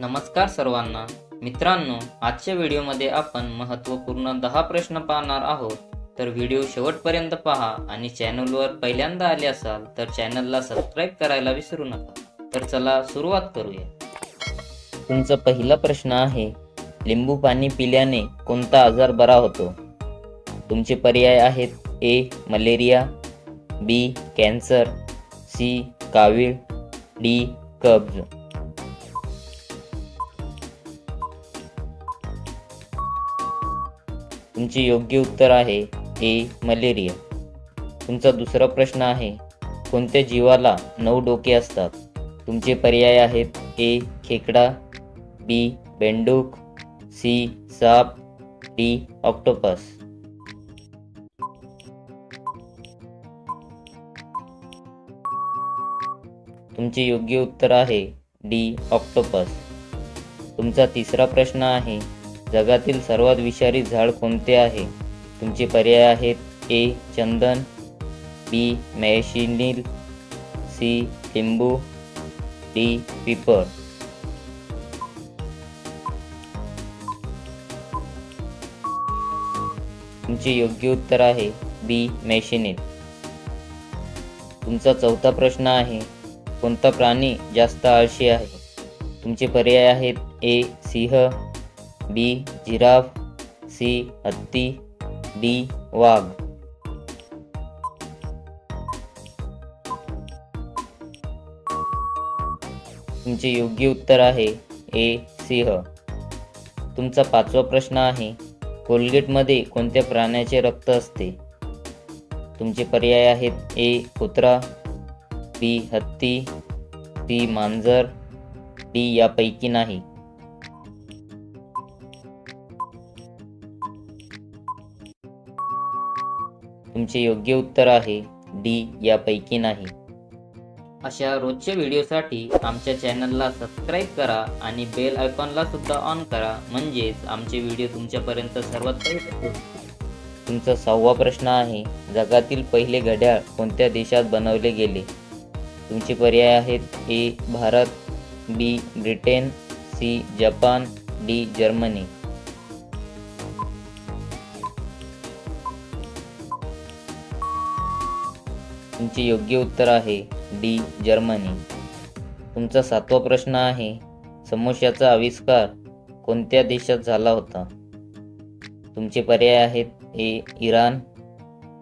नमस्कार सर्वांना मित्रांनो, आजच्या व्हिडिओमध्ये आपण महत्त्वपूर्ण 10 प्रश्न पाहणार आहोत. तर व्हिडिओ शेवटपर्यंत पहा आणि चॅनलवर पहिल्यांदा आले असाल तर चॅनलला सबस्क्राईब करायला विसरू नका. तर चला सुरुवात करूया. तुमचा पहिला प्रश्न आहे, लिंबू पाणी पिल्याने कोणता आजार बरा होतो? तुमचे पर्याय आहेत ए मलेरिया, बी कॅन्सर, सी कावीळ, डी कब्ज. तुमचे योग्य उत्तर आहे ए मलेरिया. तुमचा दुसरा प्रश्न आहे, कोणत्या जीवाला 9 डोके असतात? तुमचे पर्याय आहेत ए खेकडा, बी बेंडूक, सी साप, डी ऑक्टोपस. तुमचे योग्य उत्तर आहे डी ऑक्टोपस. तुमचा तिसरा प्रश्न आहे, जगातील सर्वात विषारी झाड कोणते आहे? तुमचे पर्याय आहेत ए चंदन, बी मॅशिनील, सी लिंबू, डी पिपळ. तुमचे योग्य उत्तर आहे बी मॅशिनील. तुमचा चौथा प्रश्न आहे, कोणता प्राणी जास्त आळशी आहे? तुमचे पर्याय आहेत ए सिंह, बी जिराफ, सी हत्ती, डी वाघ. तुमचे योग्य उत्तर आहे ए सिंह. तुमचा पाचवा प्रश्न आहे, कोलगेटमध्ये कोणत्या प्राण्याचे रक्त असते? तुमचे पर्याय आहेत ए कुत्रा, बी हत्ती, सी मांजर, डी यापैकी नाही. तुमचे योग्य उत्तर आहे डी यापैकी नाही. अशा रोजच्या व्हिडिओसाठी आमच्या चॅनलला सबस्क्राईब करा आणि बेल आयकॉनला सुद्धा ऑन करा, म्हणजेच आमचे व्हिडिओ तुमच्यापर्यंत सर्वात पहिले पोहोचतील. तुमचा 6वा प्रश्न आहे, जगातील पहिले घड्याळ कोणत्या देशात बनवले गेले? तुमचे पर्याय आहेत A Bharat, B Britain, C Japan, D Germany. तुमचे योग्य उत्तर आहे डी जर्मनी. तुमचा 7वा प्रश्न आहे, समोश्याचा आविष्कार कोणत्या देशात झाला होता? तुमचे पर्याय आहेत ए इराण,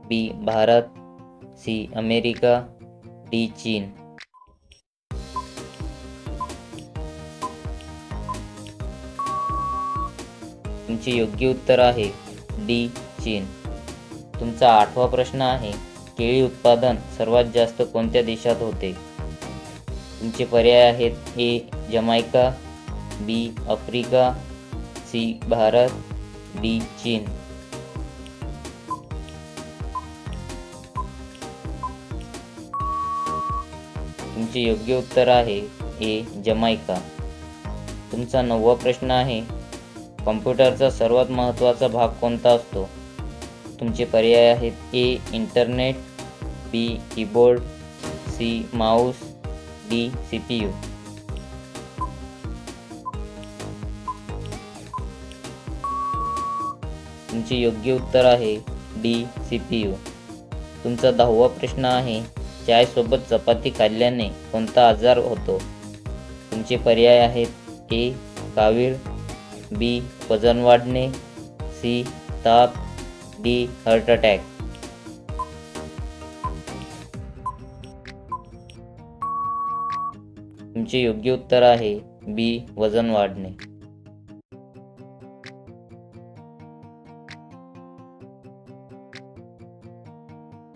बी भारत, सी अमेरिका, डी चीन. तुमचे योग्य उत्तर आहे डी चीन. तुमचा 8वा प्रश्न आहे, केळी उत्पादन सर्वात जास्त कोणत्या देशात होते? तुमचे पर्याय आहेत ए जमैका, बी आफ्रिका, सी भारत, डी चीन. तुमचे योग्य उत्तर आहे ए जमैका. तुमचा 9वा प्रश्न आहे, कॉम्प्युटरचा सर्वात महत्त्वाचा भाग कोणता असतो? तुमचे पर्याय आहेत A internet, B keyboard, C mouse, D CPU. तुमचे योग्य उत्तर आहे डी CPU. तुमचा 10वा प्रश्न आहे, चायसोबत चपाती खाल्ल्याने कोणता आजार होतो? तुमचे पर्याय आहेत ए कावीळ, बी वजन वाढणे, सी ताप, डी हार्ट अटॅक. तुमचे योग्य उत्तर आहे बी वजन वाढणे.